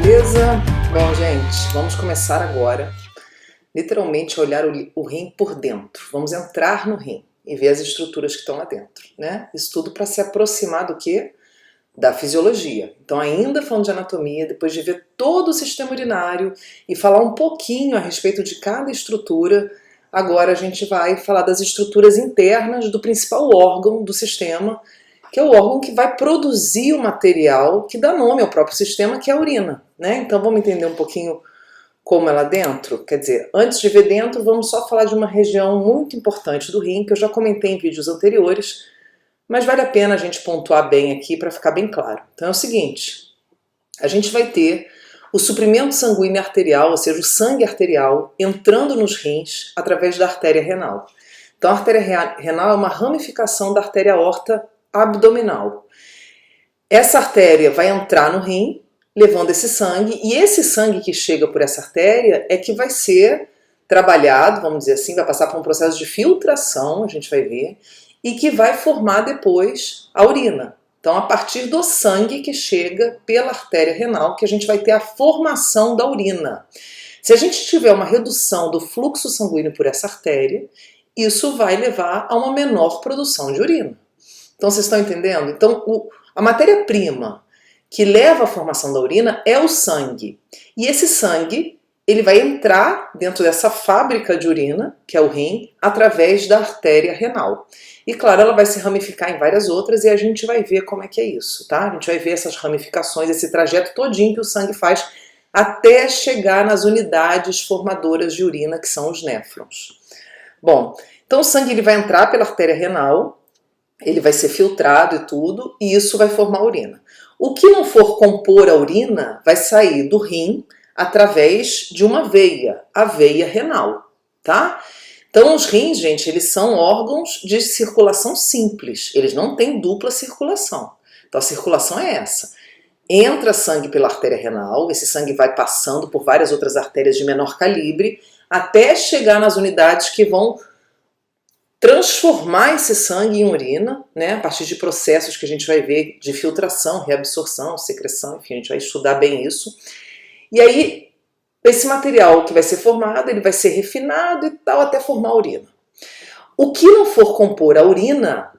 beleza? Bom, gente, vamos começar agora, literalmente, a olhar o rim por dentro. Vamos entrar no rim e ver as estruturas que estão lá dentro, né? Isso tudo para se aproximar do quê? Da fisiologia. Então, ainda falando de anatomia, depois de ver todo o sistema urinário e falar um pouquinho a respeito de cada estrutura, agora a gente vai falar das estruturas internas do principal órgão do sistema, que é o órgão que vai produzir o material que dá nome ao próprio sistema, que é a urina, né? Então vamos entender um pouquinho como é lá dentro? Quer dizer, antes de ver dentro, vamos só falar de uma região muito importante do rim, que eu já comentei em vídeos anteriores, mas vale a pena a gente pontuar bem aqui para ficar bem claro. Então é o seguinte, a gente vai ter o suprimento sanguíneo arterial, ou seja, o sangue arterial, entrando nos rins através da artéria renal. Então a artéria renal é uma ramificação da artéria aorta abdominal. Essa artéria vai entrar no rim, levando esse sangue, e esse sangue que chega por essa artéria é que vai ser trabalhado, vamos dizer assim, vai passar por um processo de filtração, a gente vai ver, e que vai formar depois a urina. Então, a partir do sangue que chega pela artéria renal, que a gente vai ter a formação da urina. Se a gente tiver uma redução do fluxo sanguíneo por essa artéria, isso vai levar a uma menor produção de urina. Então, vocês estão entendendo? Então, a matéria-prima que leva à formação da urina é o sangue. E esse sangue, ele vai entrar dentro dessa fábrica de urina, que é o rim, através da artéria renal. E, claro, ela vai se ramificar em várias outras e a gente vai ver como é que é isso, tá? A gente vai ver essas ramificações, esse trajeto todinho que o sangue faz até chegar nas unidades formadoras de urina, que são os néfrons. Bom, então o sangue ele vai entrar pela artéria renal, ele vai ser filtrado e tudo, e isso vai formar a urina. O que não for compor a urina vai sair do rim através de uma veia, a veia renal, tá? Então os rins, gente, eles são órgãos de circulação simples, eles não têm dupla circulação. Então a circulação é essa. Entra sangue pela artéria renal, esse sangue vai passando por várias outras artérias de menor calibre, até chegar nas unidades que vão transformar esse sangue em urina, né, a partir de processos que a gente vai ver de filtração, reabsorção, secreção, enfim, a gente vai estudar bem isso. E aí, esse material que vai ser formado, ele vai ser refinado e tal, até formar a urina. O que não for compor a urina,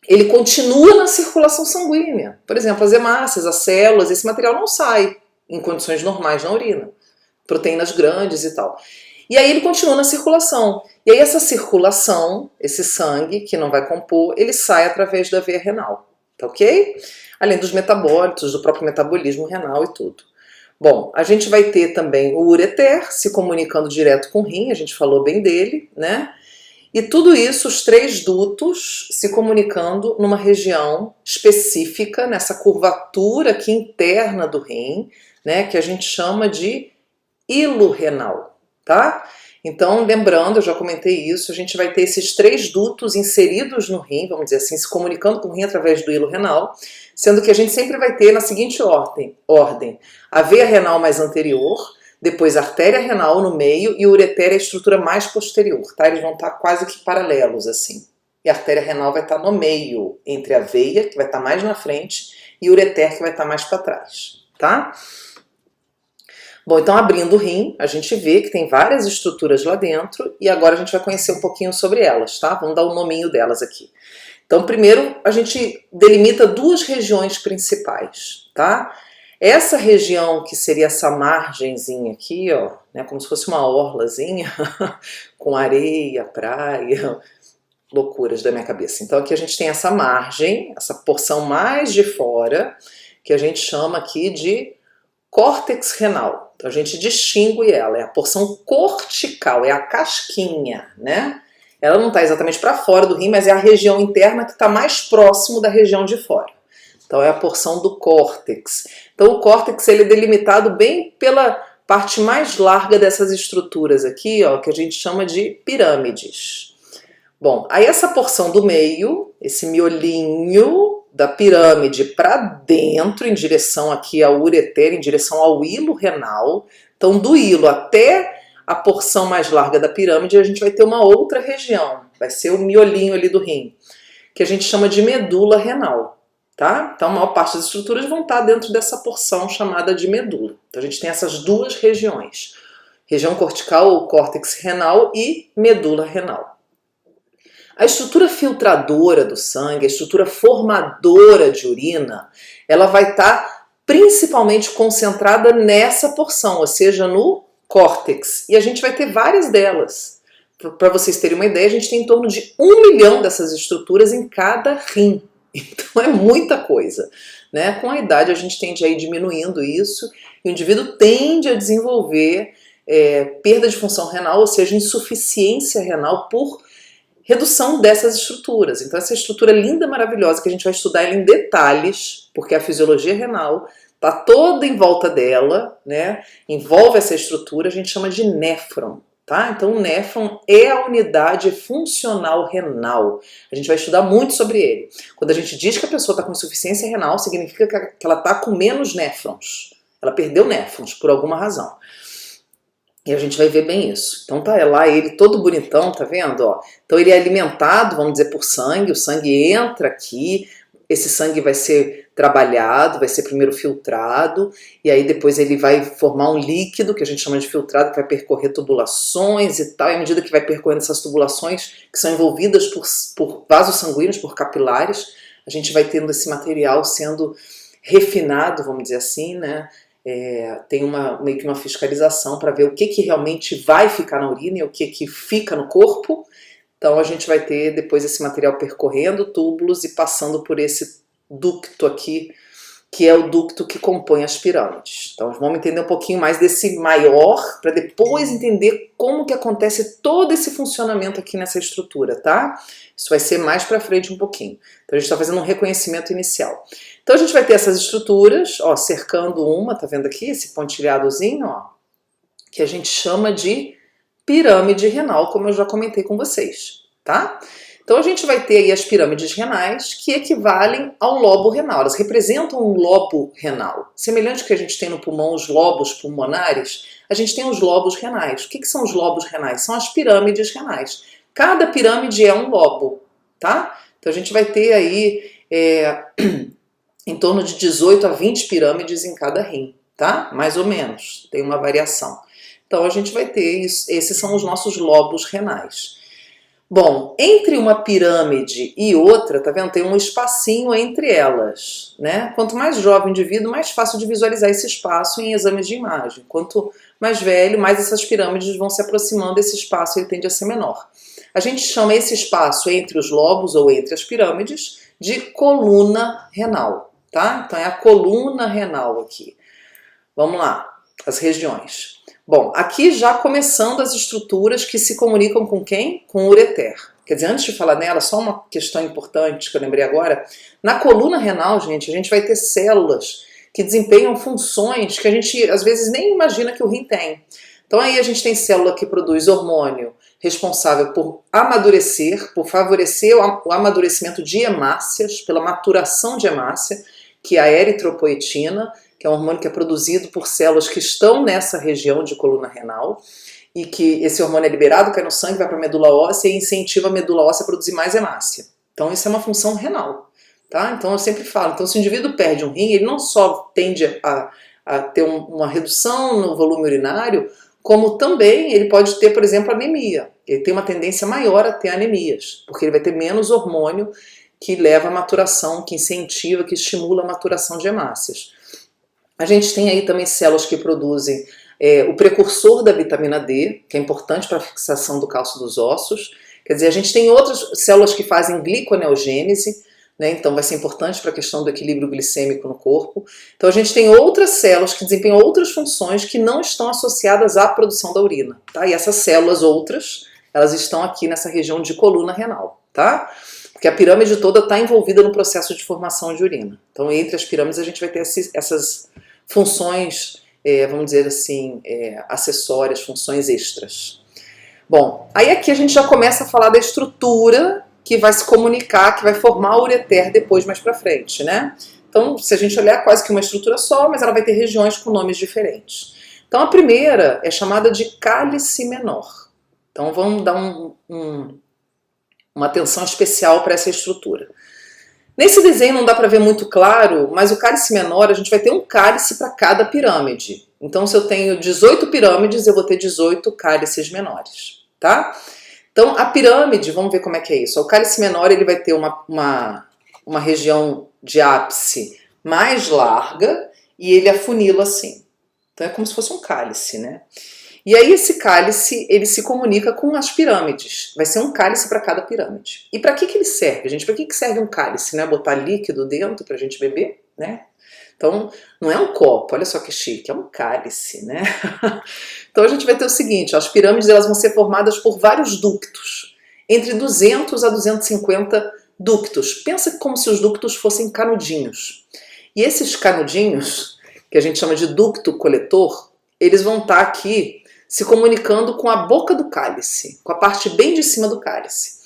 ele continua na circulação sanguínea. Por exemplo, as hemácias, as células, esse material não sai em condições normais na urina. Proteínas grandes e tal. E aí ele continua na circulação. E aí essa circulação, esse sangue que não vai compor, ele sai através da veia renal, tá ok? Além dos metabólitos, do próprio metabolismo renal e tudo. Bom, a gente vai ter também o ureter se comunicando direto com o rim, a gente falou bem dele, né? E tudo isso, os três dutos se comunicando numa região específica, nessa curvatura aqui interna do rim, né? Que a gente chama de hilo renal. Tá? Então, lembrando, eu já comentei isso, a gente vai ter esses três dutos inseridos no rim, vamos dizer assim, se comunicando com o rim através do hilo renal, sendo que a gente sempre vai ter na seguinte ordem, a veia renal mais anterior, depois a artéria renal no meio e o ureter é a estrutura mais posterior, tá? Eles vão estar quase que paralelos assim. E a artéria renal vai estar no meio, entre a veia, que vai estar mais na frente, e o ureter, que vai estar mais para trás, tá? Bom, então abrindo o rim, a gente vê que tem várias estruturas lá dentro e agora a gente vai conhecer um pouquinho sobre elas, tá? Vamos dar o nominho delas aqui. Então, primeiro, a gente delimita duas regiões principais, tá? Essa região que seria essa margenzinha aqui, ó, né, como se fosse uma orlazinha, com areia, praia, loucuras da minha cabeça. Então aqui a gente tem essa margem, essa porção mais de fora, que a gente chama aqui de córtex renal. Então a gente distingue ela, é a porção cortical, é a casquinha, né? Ela não está exatamente para fora do rim, mas é a região interna que está mais próximo da região de fora. Então é a porção do córtex. Então o córtex ele é delimitado bem pela parte mais larga dessas estruturas aqui, ó, que a gente chama de pirâmides. Bom, aí essa porção do meio, esse miolinho da pirâmide para dentro, em direção aqui ao ureter, em direção ao hilo renal. Então, do hilo até a porção mais larga da pirâmide, a gente vai ter uma outra região, vai ser o miolinho ali do rim, que a gente chama de medula renal, tá? Então a maior parte das estruturas vão estar dentro dessa porção chamada de medula. Então a gente tem essas duas regiões, região cortical ou córtex renal e medula renal. A estrutura filtradora do sangue, a estrutura formadora de urina, ela vai estar principalmente concentrada nessa porção, ou seja, no córtex. E a gente vai ter várias delas. Para vocês terem uma ideia, a gente tem em torno de 1 milhão dessas estruturas em cada rim. Então é muita coisa, né? Com a idade a gente tende a ir diminuindo isso e o indivíduo tende a desenvolver perda de função renal, ou seja, insuficiência renal por redução dessas estruturas. Então essa estrutura linda, maravilhosa, que a gente vai estudar ela em detalhes, porque a fisiologia renal está toda em volta dela, né? Envolve essa estrutura, a gente chama de néfron. Tá? Então o néfron é a unidade funcional renal. A gente vai estudar muito sobre ele. Quando a gente diz que a pessoa está com insuficiência renal, significa que ela está com menos néfrons. Ela perdeu néfrons por alguma razão. E a gente vai ver bem isso. Então tá lá ele todo bonitão, tá vendo? Ó. Então ele é alimentado, vamos dizer, por sangue. O sangue entra aqui, esse sangue vai ser trabalhado, vai ser primeiro filtrado, e aí depois ele vai formar um líquido, que a gente chama de filtrado, que vai percorrer tubulações e tal, e à medida que vai percorrendo essas tubulações, que são envolvidas por vasos sanguíneos, por capilares, a gente vai tendo esse material sendo refinado, vamos dizer assim, né? Tem meio que uma fiscalização para ver o que realmente vai ficar na urina e o que fica no corpo. Então a gente vai ter depois esse material percorrendo túbulos e passando por esse ducto aqui, que é o ducto que compõe as pirâmides. Então vamos entender um pouquinho mais desse maior, para depois entender como que acontece todo esse funcionamento aqui nessa estrutura, tá? Isso vai ser mais para frente um pouquinho. Então a gente está fazendo um reconhecimento inicial. Então a gente vai ter essas estruturas, ó, cercando uma, tá vendo aqui, esse pontilhadozinho, ó, que a gente chama de pirâmide renal, como eu já comentei com vocês, tá? Então a gente vai ter aí as pirâmides renais que equivalem ao lobo renal, elas representam um lobo renal. Semelhante ao que a gente tem no pulmão, os lobos pulmonares, a gente tem os lobos renais. O que são os lobos renais? São as pirâmides renais. Cada pirâmide é um lobo, tá? Então a gente vai ter aí em torno de 18 a 20 pirâmides em cada rim, tá? Mais ou menos, tem uma variação. Então a gente vai ter isso, esses são os nossos lobos renais. Bom, entre uma pirâmide e outra, tá vendo? Tem um espacinho entre elas, né? Quanto mais jovem o indivíduo, mais fácil de visualizar esse espaço em exames de imagem. Quanto mais velho, mais essas pirâmides vão se aproximando, esse espaço ele tende a ser menor. A gente chama esse espaço entre os lobos ou entre as pirâmides de coluna renal, tá? Então é a coluna renal aqui. Vamos lá, as regiões. Bom, aqui já começando as estruturas que se comunicam com quem? Com o ureter. Quer dizer, antes de falar nela, só uma questão importante que eu lembrei agora. Na coluna renal, gente, a gente vai ter células que desempenham funções que a gente às vezes nem imagina que o rim tem. Então aí a gente tem célula que produz hormônio responsável por amadurecer, por favorecer o amadurecimento de hemácias, pela maturação de hemácia, que é a eritropoetina, que é um hormônio que é produzido por células que estão nessa região de coluna renal, e que esse hormônio é liberado, cai no sangue, vai para a medula óssea e incentiva a medula óssea a produzir mais hemácia. Então isso é uma função renal, tá? Então eu sempre falo, então se o indivíduo perde um rim, ele não só tende a ter uma redução no volume urinário, como também ele pode ter, por exemplo, anemia. Ele tem uma tendência maior a ter anemias, porque ele vai ter menos hormônio que leva à maturação, que incentiva, que estimula a maturação de hemácias. A gente tem aí também células que produzem o precursor da vitamina D, que é importante para a fixação do cálcio dos ossos. Quer dizer, a gente tem outras células que fazem gliconeogênese, né? Então vai ser importante para a questão do equilíbrio glicêmico no corpo. Então a gente tem outras células que desempenham outras funções que não estão associadas à produção da urina, tá? E essas células outras, elas estão aqui nessa região de coluna renal, tá? Porque a pirâmide toda está envolvida no processo de formação de urina. Então entre as pirâmides a gente vai ter essas funções, vamos dizer assim, acessórias, funções extras. Bom, aí aqui a gente já começa a falar da estrutura que vai se comunicar, que vai formar o ureter depois mais pra frente, né? Então, se a gente olhar, quase que uma estrutura só, mas ela vai ter regiões com nomes diferentes. Então, a primeira é chamada de cálice menor. Então, vamos dar uma atenção especial para essa estrutura. Nesse desenho não dá para ver muito claro, mas o cálice menor, a gente vai ter um cálice para cada pirâmide. Então, se eu tenho 18 pirâmides, eu vou ter 18 cálices menores, tá? Então, a pirâmide, vamos ver como é que é isso. O cálice menor, ele vai ter uma região de ápice mais larga e ele afunila assim. Então, é como se fosse um cálice, né? E aí esse cálice, ele se comunica com as pirâmides. Vai ser um cálice para cada pirâmide. E para que ele serve, gente? Para que serve um cálice? Né? Botar líquido dentro para a gente beber, né? Então, não é um copo, olha só que chique, é um cálice, né? Então a gente vai ter o seguinte, as pirâmides elas vão ser formadas por vários ductos, entre 200 a 250 ductos. Pensa como se os ductos fossem canudinhos. E esses canudinhos, que a gente chama de ducto coletor, eles vão estar aqui se comunicando com a boca do cálice, com a parte bem de cima do cálice.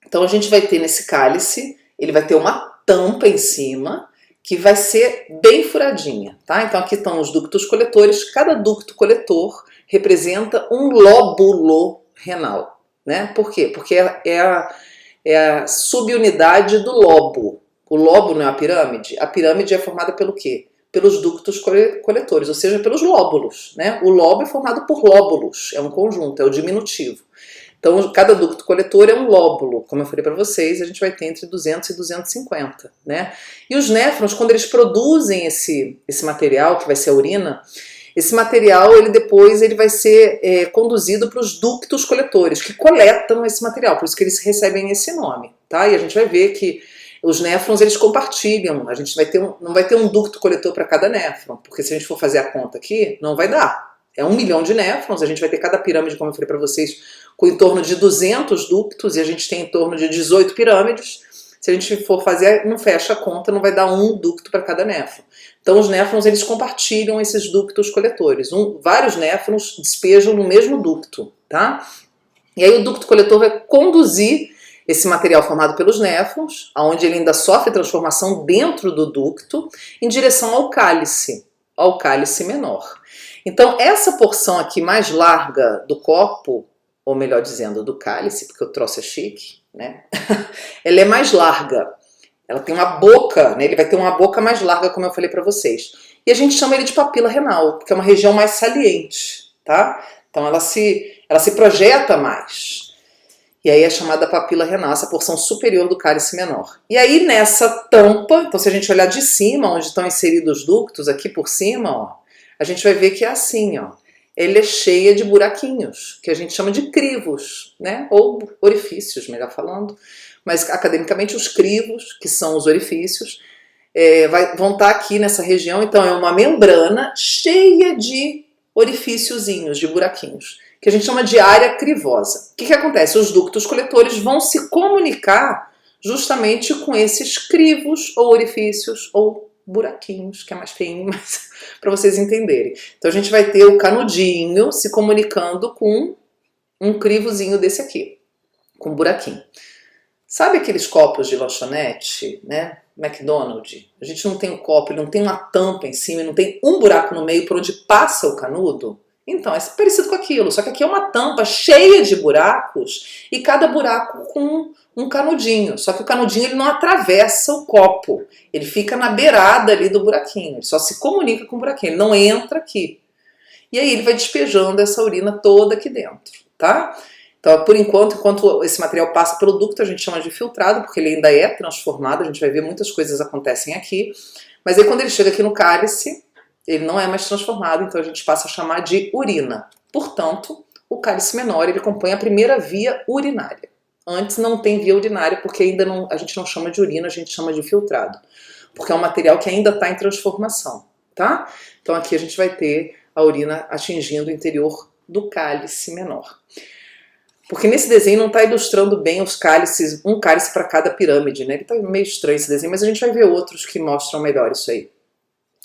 Então a gente vai ter nesse cálice, ele vai ter uma tampa em cima, que vai ser bem furadinha, tá? Então aqui estão os ductos coletores, cada ducto coletor representa um lóbulo renal, né? Por quê? Porque é a subunidade do lobo. O lobo não é a pirâmide é formada pelo quê? Pelos ductos coletores, ou seja, pelos lóbulos, né? O lobo é formado por lóbulos, é um conjunto, é o diminutivo. Então, cada ducto coletor é um lóbulo, como eu falei para vocês, a gente vai ter entre 200 e 250, né? E os néfrons, quando eles produzem esse material, que vai ser a urina, esse material, ele vai ser conduzido para os ductos coletores, que coletam esse material, por isso que eles recebem esse nome, tá? E a gente vai ver que os néfrons, eles compartilham, a gente não vai ter um ducto coletor para cada néfron, porque se a gente for fazer a conta aqui, não vai dar. É 1 milhão de néfrons, a gente vai ter cada pirâmide, como eu falei para vocês, com em torno de 200 ductos, e a gente tem em torno de 18 pirâmides. Se a gente for fazer, não fecha a conta, não vai dar um ducto para cada néfron. Então os néfrons, eles compartilham esses ductos coletores. Vários néfrons despejam no mesmo ducto, tá? E aí o ducto coletor vai conduzir esse material formado pelos néfrons, onde ele ainda sofre transformação dentro do ducto, em direção ao cálice menor. Então essa porção aqui mais larga do copo, ou melhor dizendo, do cálice, porque o troço é chique, né? Ela é mais larga. Ela tem uma boca, né? Ele vai ter uma boca mais larga, como eu falei para vocês. E a gente chama ele de papila renal, porque é uma região mais saliente, tá? Então ela se projeta mais. E aí é chamada papila renal, essa porção superior do cálice menor. E aí nessa tampa, então se a gente olhar de cima, onde estão inseridos os ductos, aqui por cima, ó, a gente vai ver que é assim, ó. Ele é cheia de buraquinhos, que a gente chama de crivos, né? Ou orifícios, melhor falando. Mas academicamente os crivos, que são os orifícios, vão estar aqui nessa região. Então é uma membrana cheia de orifíciozinhos, de buraquinhos, que a gente chama de área crivosa. O que acontece? Os ductos coletores vão se comunicar justamente com esses crivos ou orifícios ou buraquinhos, que é mais feinho, mas para vocês entenderem. Então a gente vai ter o canudinho se comunicando com um crivozinho desse aqui, com um buraquinho. Sabe aqueles copos de lanchonete, né? McDonald's? A gente não tem um copo, ele não tem uma tampa em cima, não tem um buraco no meio por onde passa o canudo? Então, é parecido com aquilo, só que aqui é uma tampa cheia de buracos e cada buraco com um canudinho. Só que o canudinho ele não atravessa o copo, ele fica na beirada ali do buraquinho, ele só se comunica com o buraquinho, ele não entra aqui. E aí ele vai despejando essa urina toda aqui dentro, tá? Então, por enquanto esse material passa pelo ducto, a gente chama de filtrado, porque ele ainda é transformado, a gente vai ver muitas coisas acontecem aqui. Mas aí quando ele chega aqui no cálice, ele não é mais transformado, então a gente passa a chamar de urina. Portanto, o cálice menor, ele compõe a primeira via urinária. Antes não tem via urinária, porque ainda não, a gente não chama de urina, a gente chama de filtrado. Porque é um material que ainda está em transformação, tá? Então aqui a gente vai ter a urina atingindo o interior do cálice menor. Porque nesse desenho não está ilustrando bem os cálices, um cálice para cada pirâmide, né? Ele está meio estranho esse desenho, mas a gente vai ver outros que mostram melhor isso aí.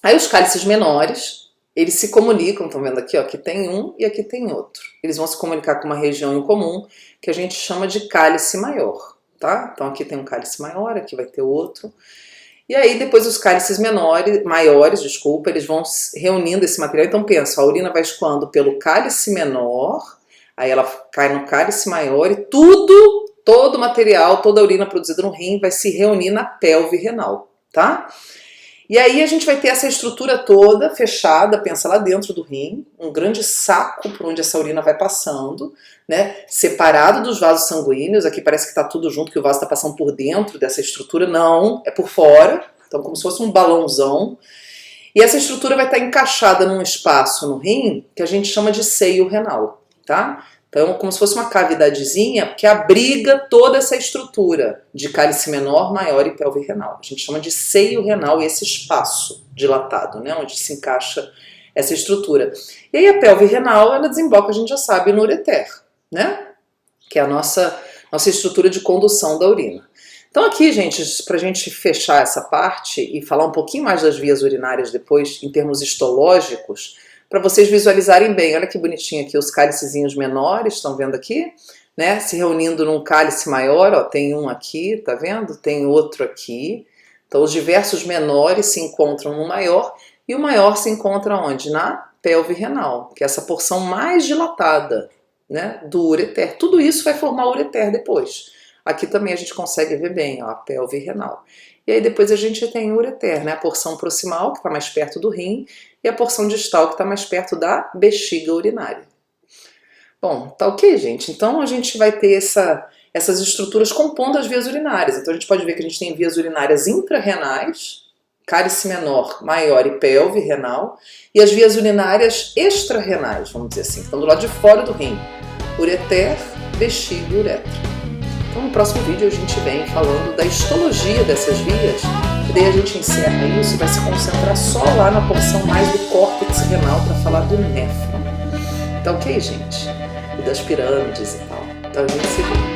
Aí os cálices menores, eles se comunicam, estão vendo aqui, ó, aqui tem um e aqui tem outro. Eles vão se comunicar com uma região em comum, que a gente chama de cálice maior, tá? Então aqui tem um cálice maior, aqui vai ter outro. E aí depois os cálices maiores, eles vão reunindo esse material. Então pensa, a urina vai escoando pelo cálice menor, aí ela cai no cálice maior e tudo todo o material, toda a urina produzida no rim vai se reunir na pelve renal, tá? E aí a gente vai ter essa estrutura toda fechada, pensa lá dentro do rim, um grande saco por onde essa urina vai passando, né? Separado dos vasos sanguíneos, aqui parece que está tudo junto, que o vaso está passando por dentro dessa estrutura, não, é por fora, então como se fosse um balãozão. E essa estrutura vai estar encaixada num espaço no rim que a gente chama de seio renal, tá? Então, como se fosse uma cavidadezinha que abriga toda essa estrutura de cálice menor, maior e pelve renal. A gente chama de seio renal esse espaço dilatado, né, onde se encaixa essa estrutura. E aí a pelve renal, ela desemboca, a gente já sabe, no ureter, né, que é a nossa estrutura de condução da urina. Então aqui, gente, para a gente fechar essa parte e falar um pouquinho mais das vias urinárias depois, em termos histológicos, para vocês visualizarem bem, olha que bonitinho aqui os cálicezinhos menores, estão vendo aqui? Né? Se reunindo num cálice maior, ó, tem um aqui, tá vendo? Tem outro aqui. Então os diversos menores se encontram no maior e o maior se encontra onde? Na pelve renal, que é essa porção mais dilatada, né, do ureter. Tudo isso vai formar o ureter depois. Aqui também a gente consegue ver bem, ó, a pelve renal. E aí depois a gente tem o ureter, né, a porção proximal, que está mais perto do rim, e a porção distal, que está mais perto da bexiga urinária. Bom, tá ok, gente? Então a gente vai ter essas estruturas compondo as vias urinárias. Então a gente pode ver que a gente tem vias urinárias intrarrenais, cálice menor, maior e pelve renal, e as vias urinárias extrarrenais, vamos dizer assim, que estão do lado de fora do rim, ureter, bexiga e uretra. Então no próximo vídeo a gente vem falando da histologia dessas vias, e daí a gente encerra isso e vai se concentrar só lá na porção mais do córtex renal para falar do néfron. Então ok, gente? E das pirâmides e tal. Então a gente se vê.